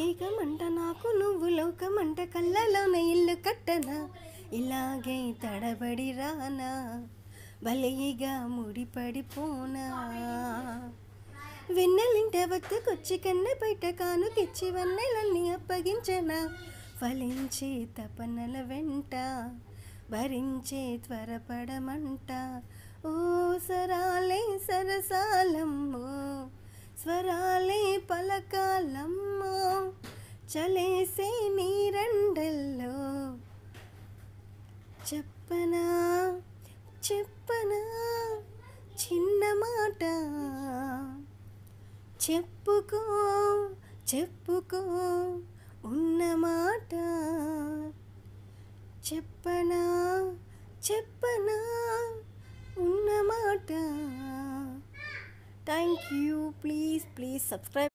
ఏకమంట నాకు నువ్వు లోకమంట కళ్ళలోన ఇల్లు కట్టనా ఇలాగే తడబడి రానా బలిగా ముడిపడిపోనా వెన్నెలింట వద్దకొచ్చి కన్నె బయట కాను తెచ్చి వన్నెలన్నీ అప్పగించనా ఫలించే తపనల వెంట భరించే త్వరపడమంట ఓ సరాలే సరసాలమ్మో స్వరాలే పలకాలమ్మో చలేసే నీరండల్లో చెప్పనా చెప్పనా చిన్న మాట చెప్పుకో చెప్పుకో ఉన్నమాట చెప్పనా చెప్పనా ఉన్నమాట. Thank you. Please subscribe.